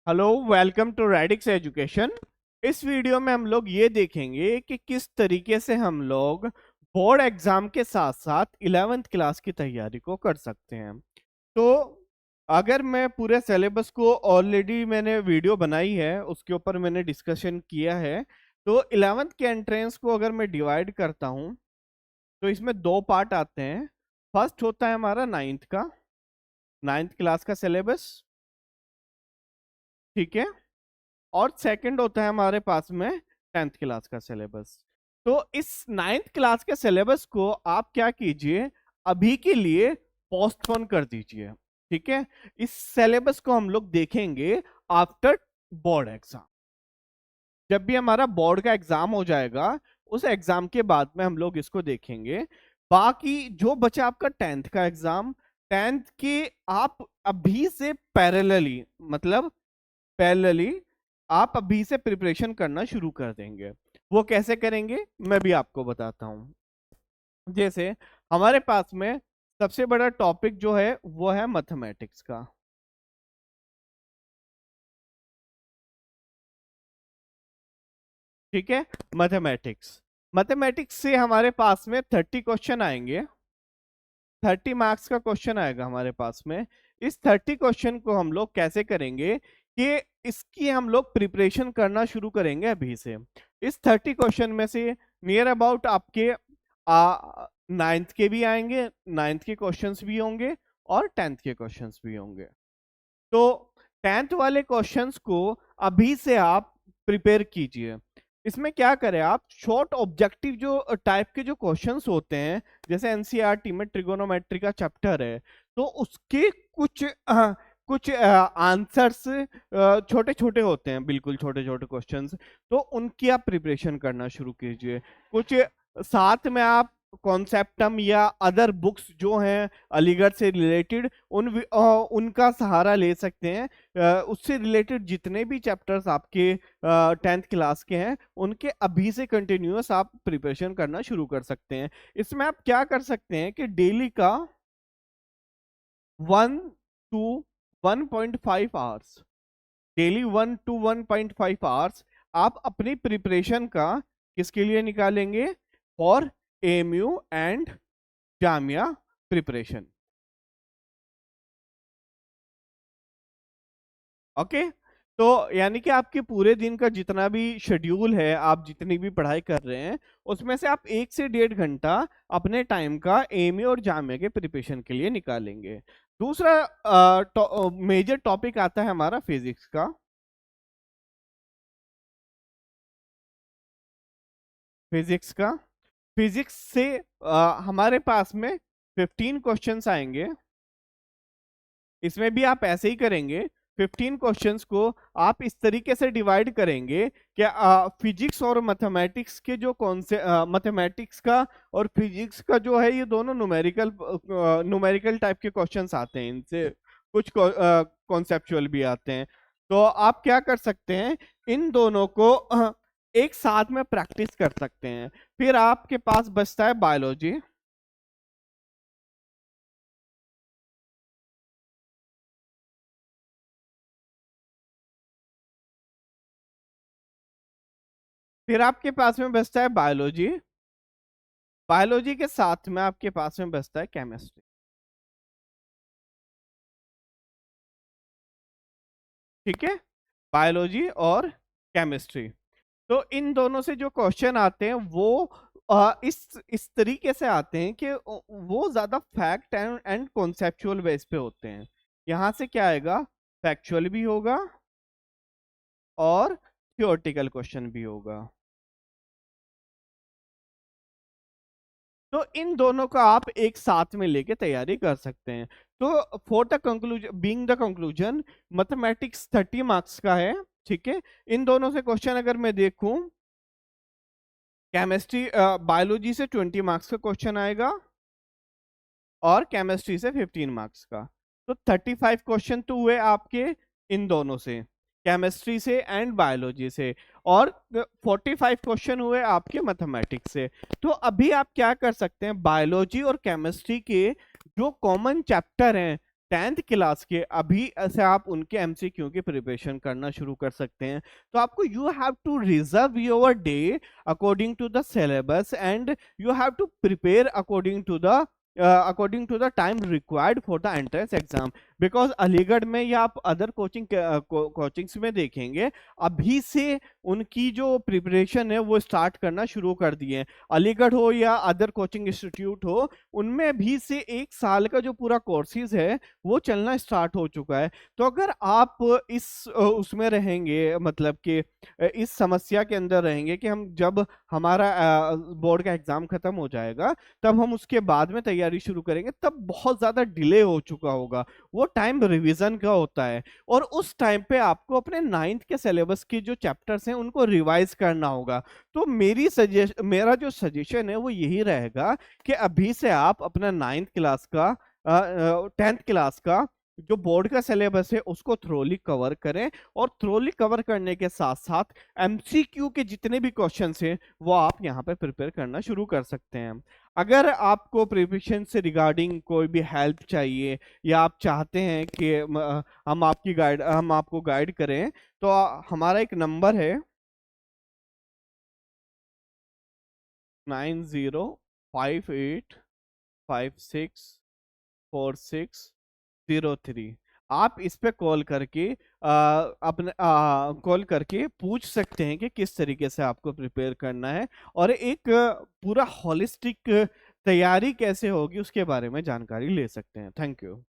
Hello, welcome to radix education. इस video में हम लोग ये देखेंगे कि किस तरीके से हम लोग बोर्ड एग्जाम के साथ साथ 11th क्लास की तैयारी को कर सकते हैं। तो अगर मैं पूरे सिलेबस को ऑलरेडी मैंने वीडियो बनाई है, उसके ऊपर मैंने डिस्कशन किया है। तो 11th के एंट्रेंस को अगर मैं डिवाइड करता हूँ तो इसमें दो पार्ट आते हैं। फर्स्ट होता है हमारा नाइन्थ क्लास का सिलेबस, ठीक है। और सेकंड होता है हमारे पास में 10th क्लास का सिलेबस। तो इस 9th क्लास के सिलेबस को आप क्या कीजिए, अभी के लिए पोस्टपोन कर दीजिए, ठीक है। इस सिलेबस को हम लोग देखेंगे आफ्टर बोर्ड एग्जाम। जब भी हमारा बोर्ड का एग्जाम हो जाएगा, उस एग्जाम के बाद में हम लोग इसको देखेंगे। बाकी जो बचा आपका 10th का एग्जाम, 10th के आप अभी से पैरेलली आप अभी से प्रिपरेशन करना शुरू कर देंगे। वो कैसे करेंगे मैं भी आपको बताता हूँ। जैसे हमारे पास में सबसे बड़ा टॉपिक जो है वो है मैथमेटिक्स का, ठीक है। मैथमेटिक्स मैथमेटिक्स से हमारे पास में 30 क्वेश्चन आएंगे। 30 मार्क्स का क्वेश्चन आएगा हमारे पास में। इस 30 क्वेश्चन को हम लोग कैसे करेंगे कि इसकी हम लोग प्रिपरेशन करना शुरू करेंगे अभी से। इस 30 क्वेश्चन में से नियर अबाउट आपके 9th के भी आएंगे, 9th के क्वेश्चंस भी होंगे और 10th के क्वेश्चंस भी होंगे। तो 10th वाले क्वेश्चंस को अभी से आप प्रिपेयर कीजिए। इसमें क्या करें, आप शॉर्ट ऑब्जेक्टिव जो टाइप के जो क्वेश्चंस होते हैं, जैसे एनसीईआरटी में ट्रिगोनोमेट्री का चैप्टर है, तो उसके कुछ आंसर्स छोटे छोटे होते हैं, बिल्कुल छोटे छोटे क्वेश्चंस। तो उनकी आप प्रिपरेशन करना शुरू कीजिए। कुछ साथ में आप कॉन्सेप्टम या अदर बुक्स जो हैं अलीगढ़ से रिलेटेड, उनका सहारा ले सकते हैं। उससे रिलेटेड जितने भी चैप्टर्स आपके 10th क्लास के हैं, उनके अभी से कंटिन्यूअस आप प्रिपरेशन करना शुरू कर सकते हैं। इसमें आप क्या कर सकते हैं कि डेली का 1 to 1.5 hours, daily 1 to 1.5 hours आप अपनी प्रिपरेशन का किसके लिए निकालेंगे, for AMU and Jamia preparation. Okay. तो यानी कि आपके पूरे दिन का जितना भी शेड्यूल है, आप जितनी भी पढ़ाई कर रहे हैं, उसमें से आप 1 से 1.5 घंटा अपने टाइम का एएमयू और जामिया के प्रिपरेशन के लिए निकालेंगे। दूसरा मेजर टॉपिक आता है हमारा फिजिक्स का। फिजिक्स का फिजिक्स से हमारे पास में 15 क्वेश्चंस आएंगे। इसमें भी आप ऐसे ही करेंगे। 15 क्वेश्चंस को आप इस तरीके से डिवाइड करेंगे कि फिजिक्स और मैथमेटिक्स के जो कौन से मैथमेटिक्स का और फिजिक्स का जो है, ये दोनों न्यूमेरिकल टाइप के क्वेश्चंस आते हैं। इनसे कुछ कॉन्सेप्चुअल भी आते हैं। तो आप क्या कर सकते हैं, इन दोनों को एक साथ में प्रैक्टिस कर सकते हैं। फिर आपके पास बचता है बायोलॉजी। फिर आपके पास में बचता है बायोलॉजी। बायोलॉजी के साथ में आपके पास में बचता है केमिस्ट्री, ठीक है। बायोलॉजी और केमिस्ट्री। तो इन दोनों से जो क्वेश्चन आते हैं वो इस तरीके से आते हैं कि वो ज्यादा फैक्ट एंड कॉन्सेप्चुअल बेस पे होते हैं। यहां से क्या आएगा, फैक्चुअल भी होगा और थियोरेटिकल क्वेश्चन भी होगा। तो इन दोनों का आप एक साथ में लेके तैयारी कर सकते हैं। तो for the conclusion, being the conclusion, mathematics 30 marks का है, ठीक है। इन दोनों से क्वेश्चन अगर मैं देखूं, केमिस्ट्री बायोलॉजी से 20 मार्क्स का क्वेश्चन आएगा और केमिस्ट्री से 15 मार्क्स का। तो 35 क्वेश्चन तो हुए आपके इन दोनों से, केमिस्ट्री से एंड बायोलॉजी से, और 45 क्वेश्चन हुए आपके मैथमेटिक्स से। तो अभी आप क्या कर सकते हैं, बायोलॉजी और केमिस्ट्री के जो कॉमन चैप्टर हैं 10th क्लास के अभी से आप उनके एमसीक्यू की प्रिपरेशन करना शुरू कर सकते हैं। तो आपको you have to reserve your day according to the syllabus and you have to prepare according to the time required for the entrance exam. Because Aligarh में या आप अदर कोचिंग्स में देखेंगे, अभी से उनकी जो प्रिपरेशन है वो स्टार्ट करना शुरू कर दिए हैं। अलीगढ़ हो या अदर कोचिंग इंस्टीट्यूट हो, उनमें भी से 1 साल का जो पूरा कोर्सेज है वो चलना स्टार्ट हो चुका है। तो अगर आप इस उसमें रहेंगे, मतलब कि इस समस्या के अंदर रहेंगे कि हम जब हमारा बोर्ड का एग्जाम खत्म हो जाएगा तब हम उसके बाद में तैयारी शुरू करेंगे, तब बहुत ज्यादा डिले हो चुका होगा। वो टाइम रिवीजन का होता है और उस टाइम पे आपको अपने 9th के सिलेबस के जो चैप्टर्स हैं उनको रिवाइज करना होगा। तो मेरा जो सजेशन है वो यही रहेगा कि अभी से आप अपना 9th क्लास का 10th क्लास का जो बोर्ड का सिलेबस है उसको थ्रोली कवर करें, और थ्रोली कवर करने के साथ साथ एमसीक्यू के जितने भी क्वेश्चंस हैं वो आप यहाँ पे प्रिपेयर करना शुरू कर सकते हैं। अगर आपको प्रिपरेशन से रिगार्डिंग कोई भी हेल्प चाहिए या आप चाहते हैं कि हम आपको गाइड करें, तो हमारा एक नंबर है 9058564603। आप इस पे कॉल करके पूछ सकते हैं कि किस तरीके से आपको प्रिपेयर करना है, और एक पूरा होलिस्टिक तैयारी कैसे होगी उसके बारे में जानकारी ले सकते हैं। Thank you.